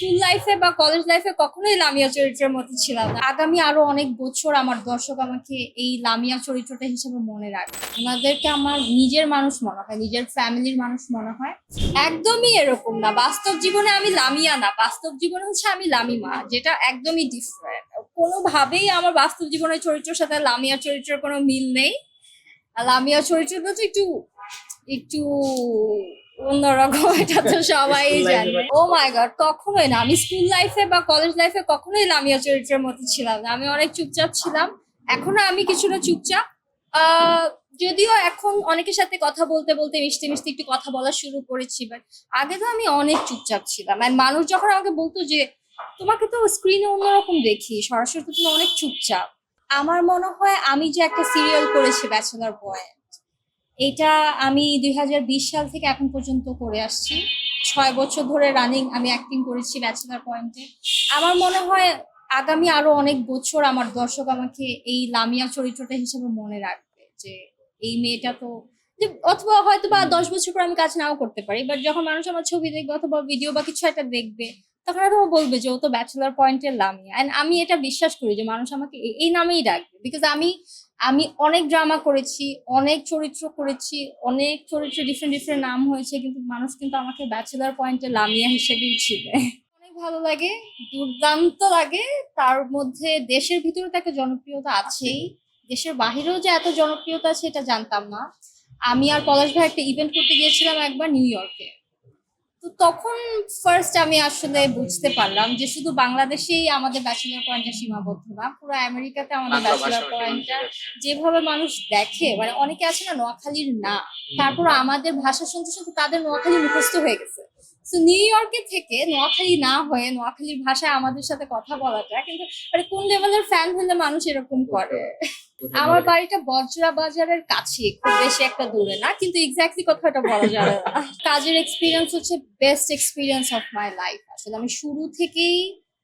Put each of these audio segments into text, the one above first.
School লাইফে বা college লাইফে কখনোই লামিয়া চরিত্রের মতো ছিলাম না। আগামী আরো অনেক বছর আমার দর্শক আমাকে এই লামিয়া চরিত্রটা হিসেবে মনে রাখবে। ওনাদেরকে আমার নিজের মানুষ মনে হয়, নিজের ফ্যামিলির মানুষ মনে হয়। একদমই এরকম না, বাস্তব জীবনে আমি লামিয়া না, বাস্তব জীবনে হচ্ছে আমি লামিমা, যেটা একদমই ডিফারেন্ট। কোনোভাবেই আমার বাস্তব জীবনের চরিত্রের সাথে লামিয়া চরিত্রের কোনো মিল নেই। আর লামিয়া চরিত্রটা তো একটু একটু অন্যরকম, এটা তো সবাই জানে। ও মাই গড, কখনোই না। আমি স্কুল লাইফে বা কলেজ লাইফে কখনোই লামিয়া চরিত্রের মতো ছিলাম না। আমি অনেক চুপচাপ ছিলাম, এখনো আমি কিছুটা চুপচাপ। আহ যদিও এখন অনেকের সাথে কথা বলতে বলতে মিশতে মিশতে একটু কথা বলা শুরু করেছি, বাট আগে তো আমি অনেক চুপচাপ ছিলাম। আর মানুষ যখন আমাকে বলতো যে তোমাকে তো স্ক্রিনে অন্যরকম দেখি, সরাসরি তো তুমি অনেক চুপচাপ। আমার মনে হয় আমি যে একটা সিরিয়াল করেছি ব্যাচেলার বয়, এটা আমি 2020 সাল থেকে এখন পর্যন্ত করে আসছি। 6 বছর ধরে রানিং আমি অ্যাক্টিং করেছি ব্যাচেলার পয়েন্টে। আমার মনে হয় আগামী আরো অনেক বছর আমার দর্শক আমাকে এই লামিয়া চরিত্রটা হিসেবে মনে রাখবে, যে এই মেয়েটা তো, যে অথবা হয়তো বা 10 বছর পর আমি কাজ নাও করতে পারি, বাট যখন মানুষ আমার ছবি দেখবে অথবা ভিডিও বা কিছু একটা দেখবে, তখন হয়তো ও বলবে যে ও তো ব্যাচেলার পয়েন্টের লামিয়া। এন্ড আমি এটা বিশ্বাস করি যে মানুষ আমাকে এই নামেই ডাকবে, বিকজ আমি আমি অনেক ড্রামা করেছি, অনেক চরিত্র করেছি, অনেক চরিত্র ডিফারেন্ট ডিফারেন্ট নাম হয়েছে, কিন্তু মানুষ কিন্তু আমাকে ব্যাচেলার পয়েন্টে লামিয়া হিসেবেই চিনে। অনেক ভালো লাগে, দুর্দান্ত লাগে। তার মধ্যে দেশের ভিতরে তো একটা জনপ্রিয়তা আছেই, দেশের বাহিরেও যে এত জনপ্রিয়তা আছে এটা জানতাম না। আমি আর পলাশ ভাই একটা ইভেন্ট করতে গিয়েছিলাম একবার নিউ ইয়র্কে। তো তখন ফার্স্ট আমি আসলে বুঝতে পারলাম যে শুধু বাংলাদেশেই আমাদের ব্যাচেলর পয়েন্টটা সীমাবদ্ধ না, পুরো আমেরিকাতে আমাদের ব্যাচেলর পয়েন্টটা যেভাবে মানুষ দেখে, মানে অনেকে আছে না নোয়াখালীর না, তারপর আমাদের ভাষা শুনতে শুনতে তাদের নোয়াখালী মুখস্থ হয়ে গেছে। তো নিউ ইয়র্কে থেকে নোয়াখালী না হয়ে নোয়াখালীর ভাষায় আমাদের সাথে কথা বলাটা কিন্তু, মানে কোন লেভেলের ফ্যান হলে মানুষ এরকম করে। আমার বাড়িটা বজরা বাজারের কাছে, খুব বেশি একটা দূরে না, কিন্তু এক্স্যাক্টলি কথাটা বলা যাবে না। কাজের এক্সপিরিয়েন্স হচ্ছে best experience of my life. আসলে আমি শুরু থেকেই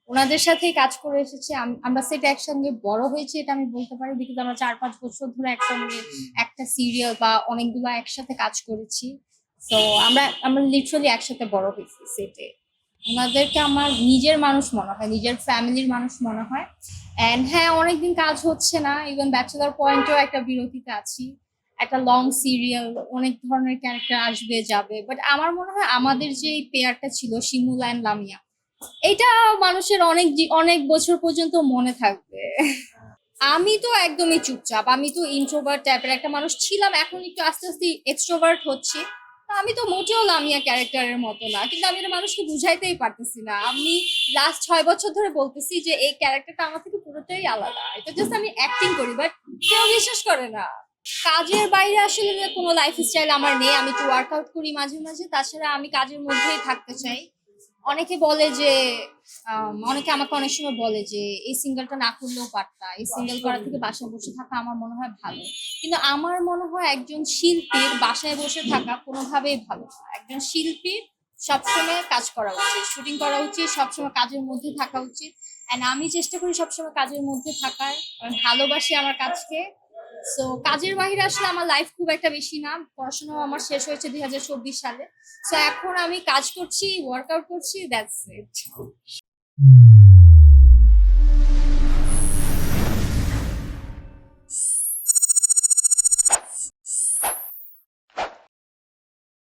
ওনাদের সাথেই কাজ করে এসেছি। আমরা সেটা একসঙ্গে বড় হয়েছি, এটা আমি বলতে পারি, বিকজ আমরা 4-5 বছর ধরে একসঙ্গে একটা সিরিয়াল বা অনেকগুলো একসাথে কাজ করেছি। তো আমরা আমরা লিটারালি একসাথে বড় হয়েছি সেটে। ওনাদেরকে আমার নিজের মানুষ মনে হয়, নিজের ফ্যামিলির মানুষ মনে হয়। এন্ড হ্যাঁ, অনেকদিন কাজ হচ্ছে না, ইভেন ব্যাচেলার পয়েন্টেও একটা বিরতিতে আছি। একটা লং সিরিয়াল, অনেক ধরনের ক্যারেক্টার আসবে যাবে, বাট আমার মনে হয় আমাদের যে পেয়ারটা ছিল শিমুল অ্যান্ড লামিয়া, এটা মানুষের অনেক অনেক বছর পর্যন্ত মনে থাকবে। আমি তো একদমই চুপচাপ, আমি তো ইন্ট্রোভার্ট টাইপের একটা মানুষ ছিলাম, এখন একটু আস্তে আস্তে এক্সট্রোভার্ট হচ্ছি। আমি তো মোটেও লামিয়া ক্যারেক্টারের মতো না, কিন্তু আমি এটা মানুষকে বুঝাইতেই পারতেছি না। আমি লাস্ট 6 বছর ধরে বলতেছি যে এই ক্যারেক্টারটা আমার থেকে পুরোটাই আলাদা, এটা জাস্ট আমি অ্যাক্টিং করি, বাট কেউ বিশ্বাস করে না। কাজের বাইরে আসলে কোনো লাইফস্টাইল আমার নেই, আমি তো ওয়ার্কআউট করি মাঝে মাঝে, তাছাড়া আমি কাজের মধ্যেই থাকতে চাই। অনেকে বলে যে অনেকে আমাকে অনেক সময় বলে যে এই সিঙ্গেলটা না করলেও পারতা, এই সিঙ্গেল করা থেকে বাসায় বসে থাকা আমার মনে হয় ভালো। কিন্তু আমার মনে হয় একজন শিল্পীর বাসায় বসে থাকা কোনোভাবেই ভালো না। একজন শিল্পীর সবসময় কাজ করা উচিত, শুটিং করা উচিত, সবসময় কাজের মধ্যে থাকা উচিত। এন্ড আমি চেষ্টা করি সবসময় কাজের মধ্যে থাকার, আমি ভালোবাসি আমার কাজকে। সো কাজের বাইরে আসলে আমার লাইফ খুব একটা বেশি না। পড়াশোনাও আমার শেষ হয়েছে 2024 সালে। সো এখন আমি কাজ করছি, ওয়ার্কআউট করছি, দ্যাটস ইট।